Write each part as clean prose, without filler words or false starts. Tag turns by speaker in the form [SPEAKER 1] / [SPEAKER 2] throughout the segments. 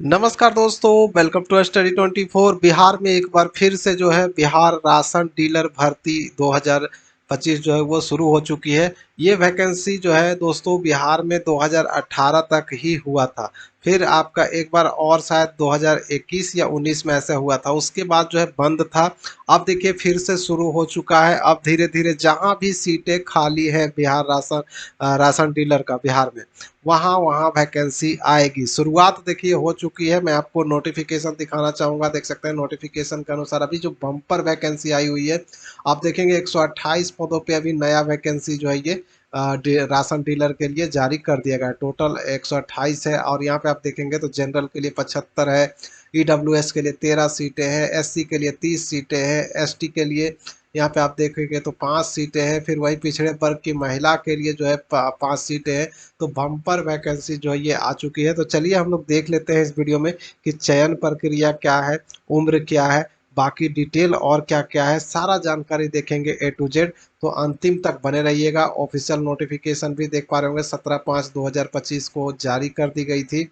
[SPEAKER 1] नमस्कार दोस्तों, welcome to study 24। Bihar में एक बार फिर से जो है बिहार राशन डीलर भर्ती 2025 जो है वो शुरू हो चुकी है। ये वैकेंसी जो है दोस्तों बिहार में 2018 तक ही हुआ था। फिर आपका एक बार और शायद 2021 या 19 में ऐसा हुआ था, उसके बाद जो है बंद था। अब देखिए फिर से शुरू हो चुका है। अब धीरे धीरे जहाँ भी सीटें खाली हैं बिहार राशन डीलर का बिहार में, वहाँ वहाँ वैकेंसी आएगी। शुरुआत देखिए हो चुकी है। मैं आपको नोटिफिकेशन दिखाना चाहूँगा। देख सकते हैं नोटिफिकेशन के अनुसार अभी जो बम्पर वैकेंसी आई हुई है, आप देखेंगे 128 पदों पे अभी नया वैकेंसी जो है ये राशन डीलर के लिए जारी कर दिया गया है। टोटल 128 है और यहाँ पे आप देखेंगे तो जनरल के लिए 75 है, ईडब्ल्यूएस के लिए 13 सीटें हैं, एससी के लिए 30 सीटें हैं, एसटी के लिए यहाँ पे आप देखेंगे तो 5 सीटें हैं। फिर वही पिछड़े वर्ग की महिला के लिए जो है 5 सीटें हैं। तो बम्पर वैकेंसी जो है ये आ चुकी है। तो चलिए हम लोग देख लेते हैं इस वीडियो में कि चयन प्रक्रिया क्या है, उम्र क्या है, बाकी डिटेल और क्या क्या है, सारा जानकारी देखेंगे ए टू जेड। तो अंतिम तक बने रहिएगा। ऑफिशियल नोटिफिकेशन भी देख पा रहे होंगे 17/5/2025 को जारी कर दी गई थी,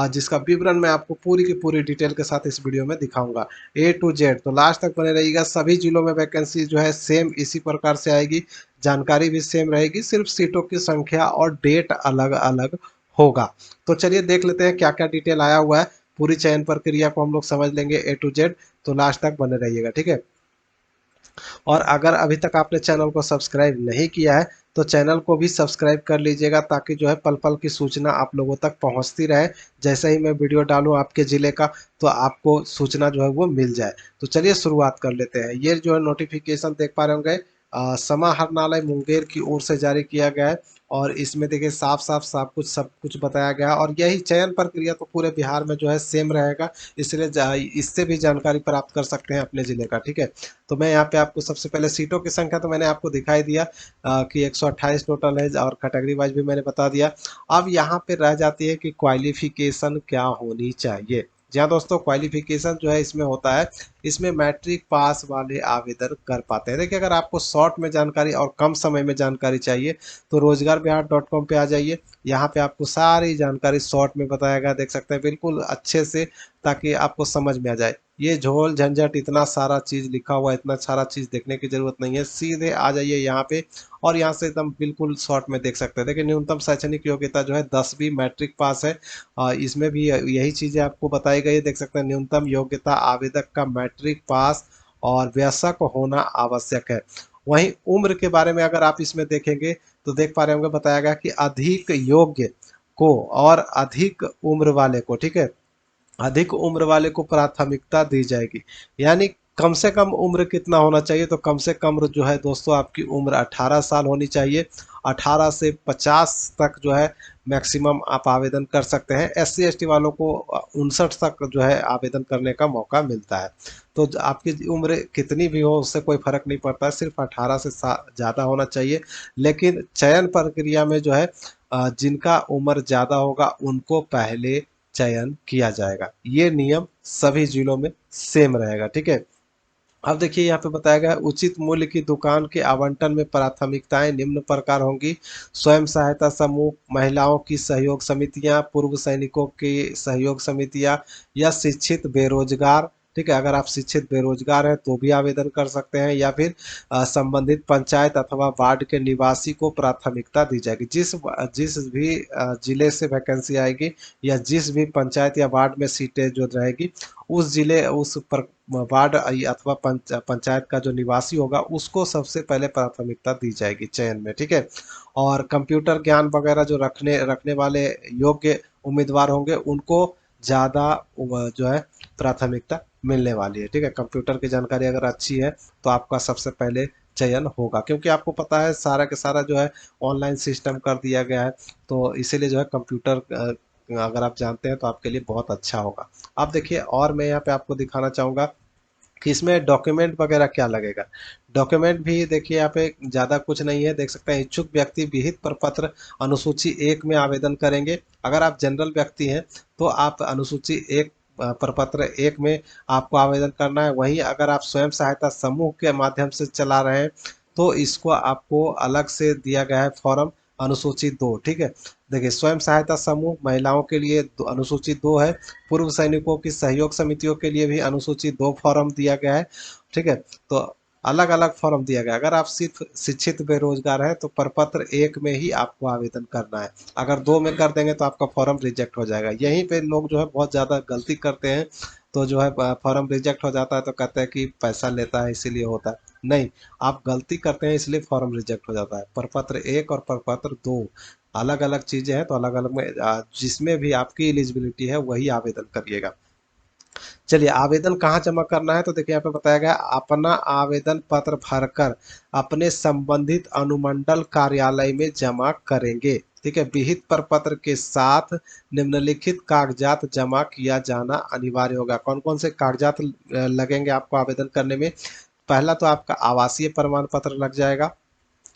[SPEAKER 1] जिसका विवरण मैं आपको पूरी की पूरी डिटेल के साथ इस वीडियो में दिखाऊंगा ए टू जेड। तो लास्ट तक बने रहिएगा। सभी जिलों में वैकेंसी जो है सेम इसी प्रकार से आएगी, जानकारी भी सेम रहेगी, सिर्फ सीटों की संख्या और डेट अलग अलग होगा। तो चलिए देख लेते हैं क्या क्या डिटेल आया हुआ है। पूरी चयन प्रक्रिया को हम लोग समझ लेंगे ए टू जेड। तो लास्ट तक बने रहिएगा, ठीक है। और अगर अभी तक आपने चैनल को सब्सक्राइब नहीं किया है तो चैनल को भी सब्सक्राइब कर लीजिएगा, ताकि जो है पल पल की सूचना आप लोगों तक पहुंचती रहे। जैसे ही मैं वीडियो डालूं आपके ज़िले का, तो आपको सूचना जो है वो मिल जाए। तो चलिए शुरुआत कर लेते हैं। ये जो है नोटिफिकेशन देख पा रहे होंगे, समाहरणालय मुंगेर की ओर से जारी किया गया है। और इसमें देखिए साफ साफ सब कुछ बताया गया है। और यही चयन प्रक्रिया तो पूरे बिहार में जो है सेम रहेगा, इसलिए इससे भी जानकारी प्राप्त कर सकते हैं अपने ज़िले का, ठीक है। तो मैं यहाँ पे आपको सबसे पहले सीटों की संख्या तो मैंने आपको दिखाई दिया कि 128 टोटल है, और कैटेगरी वाइज भी मैंने बता दिया। अब यहाँ पे रह जाती है कि क्वालिफिकेशन क्या होनी चाहिए। जी हाँ दोस्तों, क्वालिफिकेशन जो है इसमें होता है, इसमें मैट्रिक पास वाले आवेदन कर पाते हैं। देखिए अगर आपको शॉर्ट में जानकारी और कम समय में जानकारी चाहिए तो रोजगार बिहार .com पे आ जाइए। यहाँ पे आपको सारी जानकारी शॉर्ट में बताया गया, देख सकते हैं बिल्कुल अच्छे से, ताकि आपको समझ में आ जाए। ये झोल झंझट इतना सारा चीज़ लिखा हुआ है, इतना सारा चीज़ देखने की ज़रूरत नहीं है। सीधे आ जाइए यहाँ पे और यहाँ से एकदम बिल्कुल शॉर्ट में देख सकते हैं। देखिए न्यूनतम शैक्षणिक योग्यता जो है 10वीं मैट्रिक पास है। इसमें भी यही चीज़ें आपको बताई गई है। देख सकते हैं न्यूनतम योग्यता आवेदक का मैट्रिक पास और वयस्क होना आवश्यक है। वहीं उम्र के बारे में अगर आप इसमें देखेंगे तो देख पा रहे होंगे बताया गया कि अधिक योग्य को और अधिक उम्र वाले को, ठीक है, अधिक उम्र वाले को प्राथमिकता दी जाएगी। यानी कम से कम उम्र कितना होना चाहिए, तो कम से कम जो है दोस्तों आपकी उम्र 18 साल होनी चाहिए। 18 से 50 तक जो है मैक्सिमम आप आवेदन कर सकते हैं। एससी एसटी वालों को 59 तक जो है आवेदन करने का मौका मिलता है। तो आपकी उम्र कितनी भी हो उससे कोई फर्क नहीं पड़ता है, सिर्फ 18 से ज़्यादा होना चाहिए। लेकिन चयन प्रक्रिया में जो है जिनका उम्र ज़्यादा होगा उनको पहले चयन किया जाएगा। ये नियम सभी जिलों में सेम रहेगा, ठीक है। अब देखिए यहाँ पे बताया गया है, उचित मूल्य की दुकान के आवंटन में प्राथमिकताएं निम्न प्रकार होंगी: स्वयं सहायता समूह, महिलाओं की सहयोग समितियां, पूर्व सैनिकों की सहयोग समितियां, या शिक्षित बेरोजगार, ठीक है। अगर आप शिक्षित बेरोजगार हैं तो भी आवेदन कर सकते हैं, या फिर संबंधित पंचायत अथवा वार्ड के निवासी को प्राथमिकता दी जाएगी। जिस जिस भी जिले से वैकेंसी आएगी या जिस भी पंचायत या वार्ड में सीटें जो रहेगी, उस जिले उस पर वार्ड अथवा पंचायत का जो निवासी होगा उसको सबसे पहले प्राथमिकता दी जाएगी चयन में, ठीक है। और कंप्यूटर ज्ञान वगैरह जो रखने रखने वाले योग्य उम्मीदवार होंगे उनको ज़्यादा जो है प्राथमिकता मिलने वाली है, ठीक है। कंप्यूटर की जानकारी अगर अच्छी है तो आपका सबसे पहले चयन होगा, क्योंकि आपको पता है सारा के सारा जो है ऑनलाइन सिस्टम कर दिया गया है। तो इसीलिए जो है कंप्यूटर अगर आप जानते हैं तो आपके लिए बहुत अच्छा होगा। अब देखिए और मैं यहाँ पे आपको दिखाना चाहूँगा कि इसमें डॉक्यूमेंट वगैरह क्या लगेगा। डॉक्यूमेंट भी देखिए यहाँ पे ज़्यादा कुछ नहीं है। देख सकते हैं इच्छुक व्यक्ति विहित प्रपत्र अनुसूची 1 में आवेदन करेंगे। अगर आप जनरल व्यक्ति हैं तो आप अनुसूची 1 प्रपत्र 1 में आपको आवेदन करना है। वहीं अगर आप स्वयं सहायता समूह के माध्यम से चला रहे हैं तो इसको आपको अलग से दिया गया है फॉर्म, अनुसूची 2, ठीक है। देखिए स्वयं सहायता समूह महिलाओं के लिए अनुसूची 2 है। पूर्व सैनिकों की सहयोग समितियों के लिए भी अनुसूची 2 फॉर्म दिया गया है, ठीक है। तो अलग अलग फॉर्म दिया गया। अगर आप सिर्फ शिक्षित बेरोजगार हैं तो प्रपत्र 1 में ही आपको आवेदन करना है। अगर 2 में कर देंगे तो आपका फॉर्म रिजेक्ट हो जाएगा। यहीं पे लोग जो है बहुत ज़्यादा गलती करते हैं, तो जो है फॉर्म रिजेक्ट हो जाता है तो कहते हैं कि पैसा लेता है इसीलिए होता है। नहीं, आप गलती करते हैं इसलिए फॉर्म रिजेक्ट हो जाता है। प्रपत्र 1 और प्रपत्र 2 अलग अलग चीज़ें हैं, तो अलग अलग में जिसमें भी आपकी एलिजिबिलिटी है वही आवेदन करिएगा। चलिए आवेदन कहाँ जमा करना है, तो देखिए यहाँ पे बताया गया अपना आवेदन पत्र भरकर अपने संबंधित अनुमंडल कार्यालय में जमा करेंगे, ठीक है। विहित प्रपत्र के साथ निम्नलिखित कागजात जमा किया जाना अनिवार्य होगा। कौन कौन से कागजात लगेंगे आपको आवेदन करने में? पहला तो आपका आवासीय प्रमाण पत्र लग जाएगा।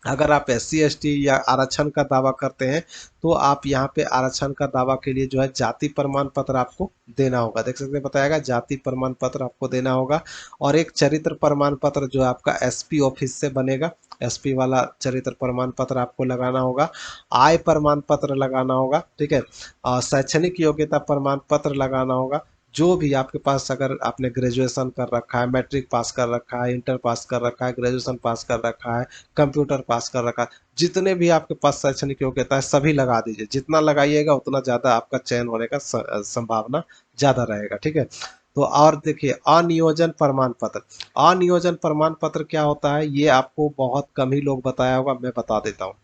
[SPEAKER 1] अगर आप SC ST या आरक्षण का दावा करते हैं तो आप यहाँ पे आरक्षण का दावा के लिए जो है जाति प्रमाण पत्र आपको देना होगा। देख सकते हैं बताएगा जाति प्रमाण पत्र आपको देना होगा। और एक चरित्र प्रमाण पत्र जो आपका SP ऑफिस से बनेगा, SP वाला चरित्र प्रमाण पत्र आपको लगाना होगा। आय प्रमाण पत्र लगाना होगा, ठीक है। शैक्षणिक योग्यता प्रमाण पत्र लगाना होगा। जो भी आपके पास, अगर आपने ग्रेजुएशन कर रखा है, मैट्रिक पास कर रखा है, इंटर पास कर रखा है, ग्रेजुएशन पास कर रखा है, कंप्यूटर पास कर रखा है, जितने भी आपके पास शैक्षणिक योग्यता है सभी लगा दीजिए। जितना लगाइएगा उतना ज़्यादा आपका चयन होने का संभावना ज़्यादा रहेगा, ठीक है। तो और देखिए अनियोजन प्रमाण पत्र। अनियोजन प्रमाण पत्र क्या होता है ये आपको बहुत कम ही लोग बताया होगा, मैं बता देता हूँ।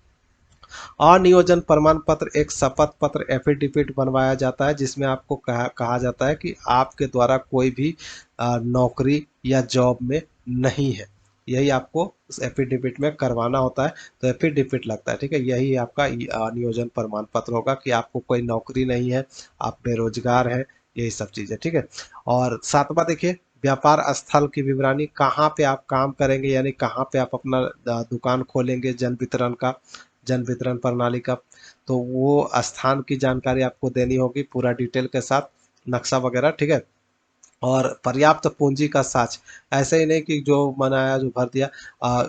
[SPEAKER 1] अनियोजन प्रमाण पत्र एक शपथ पत्र एफिडेविट बनवाया जाता है जिसमें आपको कहा जाता है कि आपके द्वारा कोई भी नौकरी या जॉब में नहीं है। यही आपको उस एफिडेविट में करवाना होता है, तो एफिडेविट लगता है, ठीक है। यही आपका अनियोजन प्रमाण पत्र होगा कि आपको कोई नौकरी नहीं है, आप बेरोजगार हैं, यही सब चीज़ें, ठीक है। और सातवां देखिए व्यापार स्थल की विवरणी, कहाँ पे आप काम करेंगे यानी कहाँ पे आप अपना दुकान खोलेंगे जन वितरण प्रणाली का, तो वो स्थान की जानकारी आपको देनी होगी पूरा डिटेल के साथ, नक्शा वगैरह, ठीक है। और पर्याप्त पूंजी का साक्ष्य, ऐसे ही नहीं कि जो बनाया जो भर दिया।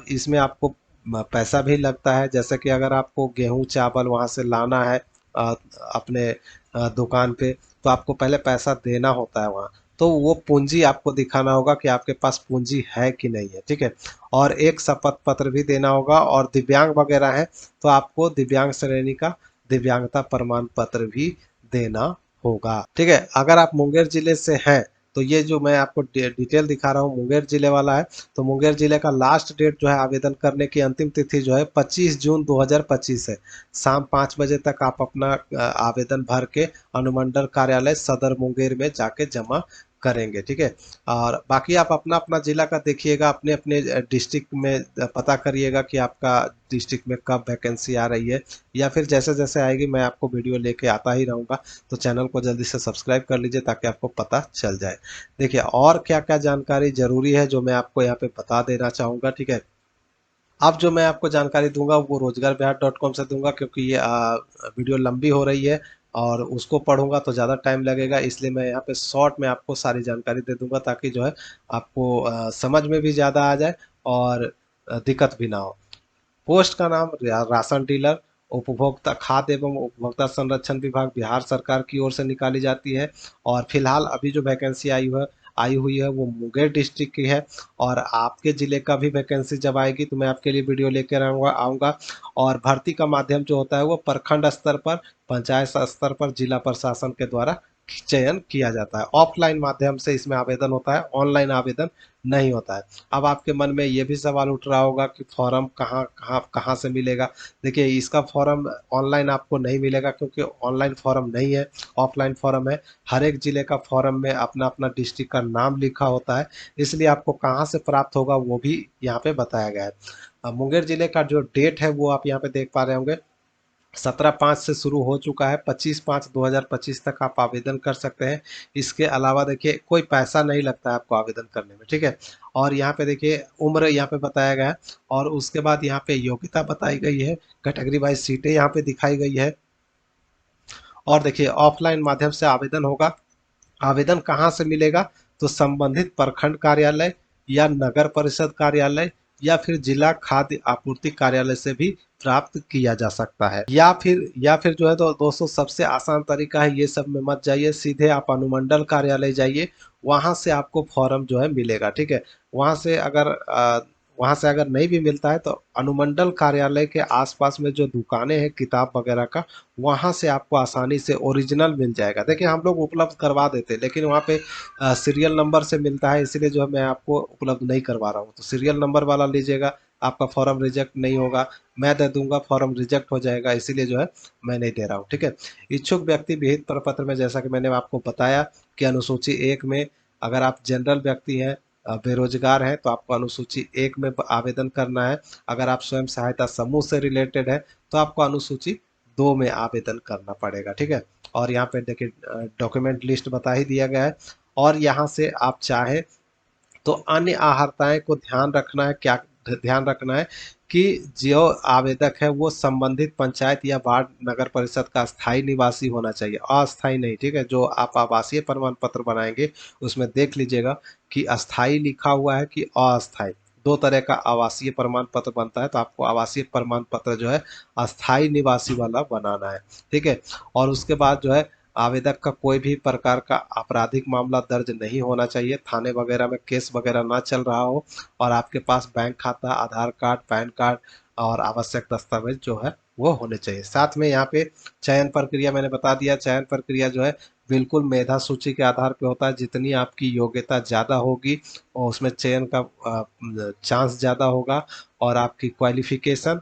[SPEAKER 1] इसमें आपको पैसा भी लगता है। जैसे कि अगर आपको गेहूं चावल वहां से लाना है अपने दुकान पे, तो आपको पहले पैसा देना होता है वहाँ। तो वो पूंजी आपको दिखाना होगा कि आपके पास पूंजी है कि नहीं है, ठीक है। और एक शपथ पत्र भी देना होगा। और दिव्यांग वगैरह है तो आपको दिव्यांग श्रेणी का दिव्यांगता प्रमाण पत्र भी देना होगा, ठीक है। अगर आप मुंगेर जिले से हैं तो ये जो मैं आपको डिटेल दिखा रहा हूँ मुंगेर जिले वाला है। तो मुंगेर जिले का लास्ट डेट जो है आवेदन करने की अंतिम तिथि जो है 25 जून 2025 है। शाम 5 बजे तक आप अपना आवेदन भर के अनुमंडल कार्यालय सदर मुंगेर में जाके जमा करेंगे, ठीक है। और बाकी आप अपना अपना जिला का देखिएगा, अपने अपने डिस्ट्रिक्ट में पता करिएगा कि आपका डिस्ट्रिक्ट में कब वैकेंसी आ रही है, या फिर जैसे जैसे आएगी मैं आपको वीडियो लेके आता ही रहूँगा। तो चैनल को जल्दी से सब्सक्राइब कर लीजिए ताकि आपको पता चल जाए। देखिए और क्या क्या जानकारी जरूरी है जो मैं आपको यहाँ पे बता देना चाहूँगा, ठीक है। अब जो मैं आपको जानकारी दूंगा वो रोजगार बिहार.com से दूंगा, क्योंकि ये वीडियो लंबी हो रही है और उसको पढ़ूंगा तो ज़्यादा टाइम लगेगा, इसलिए मैं यहाँ पे शॉर्ट में आपको सारी जानकारी दे दूंगा ताकि जो है आपको समझ में भी ज़्यादा आ जाए और दिक्कत भी ना हो। पोस्ट का नाम राशन डीलर, उपभोक्ता खाद्य एवं उपभोक्ता संरक्षण विभाग बिहार सरकार की ओर से निकाली जाती है। और फिलहाल अभी जो वैकेंसी आई हुई है वो मुंगेर डिस्ट्रिक्ट की है। और आपके ज़िले का भी वैकेंसी जब आएगी तो मैं आपके लिए वीडियो लेकर आऊँगा। और भर्ती का माध्यम जो होता है वो प्रखंड स्तर पर, पंचायत स्तर पर जिला प्रशासन के द्वारा चयन किया जाता है। ऑफलाइन माध्यम से इसमें आवेदन होता है, ऑनलाइन आवेदन नहीं होता है। अब आपके मन में ये भी सवाल उठ रहा होगा कि फॉर्म कहाँ कहाँ कहाँ से मिलेगा। देखिए इसका फॉर्म ऑनलाइन आपको नहीं मिलेगा क्योंकि ऑनलाइन फॉर्म नहीं है, ऑफलाइन फॉर्म है। हर एक ज़िले का फॉर्म में अपना अपना डिस्ट्रिक्ट का नाम लिखा होता है, इसलिए आपको कहाँ से प्राप्त होगा वो भी यहाँ पे बताया गया है। मुंगेर ज़िले का जो डेट है वो आप यहाँ पे देख पा रहे होंगे, 17/5 से शुरू हो चुका है। 25/5/2025 तक आप आवेदन कर सकते हैं। इसके अलावा देखिए कोई पैसा नहीं लगता है आपको आवेदन करने में, ठीक है। और यहाँ पे देखिए उम्र यहाँ पे बताया गया है। और उसके बाद यहाँ पे योग्यता बताई गई है, कैटेगरी वाइज सीटें यहाँ पे दिखाई गई है। और देखिए ऑफलाइन माध्यम से आवेदन होगा। आवेदन कहाँ से मिलेगा, तो संबंधित प्रखंड कार्यालय या नगर परिषद कार्यालय या फिर जिला खाद्य आपूर्ति कार्यालय से भी प्राप्त किया जा सकता है। या फिर जो है तो दोस्तों सबसे आसान तरीका है, ये सब में मत जाइए, सीधे आप अनुमंडल कार्यालय जाइए, वहां से आपको फॉर्म जो है मिलेगा। ठीक है, वहां से अगर वहां से अगर नहीं भी मिलता है तो अनुमंडल कार्यालय के आसपास में जो दुकानें हैं किताब वगैरह का, वहां से आपको आसानी से ओरिजिनल मिल जाएगा। देखिए हम लोग उपलब्ध करवा देते हैं, लेकिन वहाँ पे सीरियल नंबर से मिलता है, इसलिए जो है मैं आपको उपलब्ध नहीं करवा रहा हूँ। तो सीरियल नंबर वाला लीजिएगा, आपका फॉर्म रिजेक्ट नहीं होगा। मैं दे दूंगा फॉर्म रिजेक्ट हो जाएगा, इसीलिए जो है मैं नहीं दे रहा हूँ। ठीक है, इच्छुक व्यक्ति विहित प्रपत्र में, जैसा कि मैंने आपको बताया कि अनुसूची 1 में अगर आप जनरल व्यक्ति हैं, बेरोजगार हैं, तो आपको अनुसूची 1 में आवेदन करना है। अगर आप स्वयं सहायता समूह से रिलेटेड है तो आपको अनुसूची 2 में आवेदन करना पड़ेगा। ठीक है, और यहाँ पे देखिए डॉक्यूमेंट लिस्ट बता ही दिया गया है। और यहाँ से आप चाहें तो अन्य आहर्ताएं को ध्यान रखना है, क्या ध्यान रखना है कि जो आवेदक है वो संबंधित पंचायत या वार्ड नगर परिषद का स्थायी निवासी होना चाहिए, अस्थायी नहीं। ठीक है, जो आप आवासीय प्रमाण पत्र बनाएंगे उसमें देख लीजिएगा कि अस्थायी लिखा हुआ है कि अस्थायी। दो तरह का आवासीय प्रमाण पत्र बनता है, तो आपको आवासीय प्रमाण पत्र जो है अस्थायी निवासी वाला बनाना है। ठीक है, और उसके बाद जो है आवेदक का कोई भी प्रकार का आपराधिक मामला दर्ज नहीं होना चाहिए, थाने वगैरह में केस वगैरह ना चल रहा हो, और आपके पास बैंक खाता, आधार कार्ड, पैन कार्ड और आवश्यक दस्तावेज जो है वो होने चाहिए। साथ में यहाँ पे चयन प्रक्रिया मैंने बता दिया, चयन प्रक्रिया जो है बिल्कुल मेधा सूची के आधार पे होता है। जितनी आपकी योग्यता ज़्यादा होगी और उसमें चयन का चांस ज़्यादा होगा, और आपकी क्वालिफिकेशन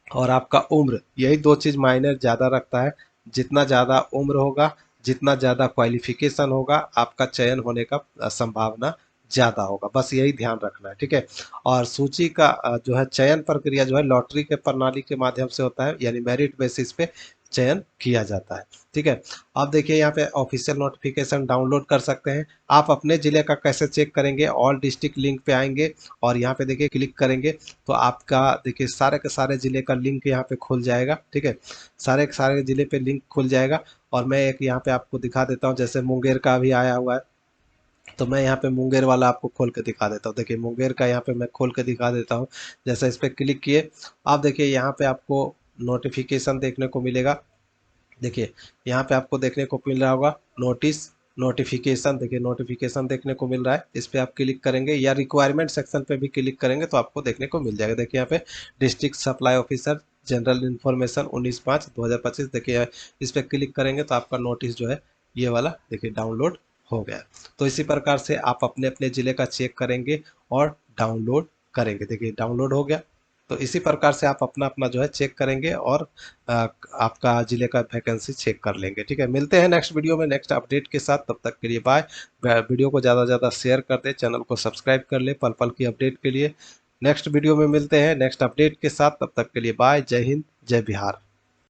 [SPEAKER 1] और आपका उम्र, यही दो चीज़ मायने ज़्यादा रखता है। जितना ज़्यादा उम्र होगा, जितना ज़्यादा क्वालिफिकेशन होगा, आपका चयन होने का संभावना ज़्यादा होगा। बस यही ध्यान रखना है। ठीक है, और सूची का जो है चयन प्रक्रिया जो है लॉटरी के प्रणाली के माध्यम से होता है, यानी मेरिट बेसिस पे चयन किया जाता है। ठीक है, अब देखिए यहाँ पे ऑफिशियल नोटिफिकेशन डाउनलोड कर सकते हैं। आप अपने ज़िले का कैसे चेक करेंगे, ऑल डिस्ट्रिक्ट लिंक पे आएंगे और यहाँ पे देखिए क्लिक करेंगे तो आपका देखिए सारे के सारे ज़िले का लिंक यहाँ पे खुल जाएगा। ठीक है, सारे के सारे ज़िले पे लिंक खुल जाएगा। और मैं एक यहाँ पे आपको दिखा देता हूँ, जैसे मुंगेर का भी आया हुआ है, तो मैं यहाँ पे मुंगेर वाला आपको खोल के दिखा देता हूँ। देखिए मुंगेर का यहाँ पे मैं खोल के दिखा देता हूँ। जैसे इस पर क्लिक किए, आप देखिए यहाँ पे आपको नोटिफिकेशन देखने को मिलेगा। देखिए यहाँ पे आपको देखने को मिल रहा होगा नोटिस, नोटिफिकेशन। देखिए नोटिफिकेशन देखने को मिल रहा है, इस पे आप क्लिक करेंगे या रिक्वायरमेंट सेक्शन पे भी क्लिक करेंगे तो आपको देखने को मिल जाएगा। देखिए यहाँ पे district supply officer general information 19/5/2025, देखिए इस पे क्लिक करेंगे तो आपका नोटिस जो है ये वाला देखिए डाउनलोड हो गया। तो इसी प्रकार से आप अपने अपने ज़िले का चेक करेंगे और डाउनलोड करेंगे। देखिए डाउनलोड हो गया। तो इसी प्रकार से आप अपना अपना जो है चेक करेंगे और आपका ज़िले का वैकेंसी चेक कर लेंगे। ठीक है, मिलते हैं नेक्स्ट वीडियो में नेक्स्ट अपडेट के साथ। तब तक के लिए बाय। वीडियो को ज़्यादा से ज़्यादा शेयर कर दें, चैनल को सब्सक्राइब कर ले पल पल की अपडेट के लिए। नेक्स्ट वीडियो में मिलते हैं नेक्स्ट अपडेट के साथ, तब तक के लिए बाय। जय हिंद, जय बिहार।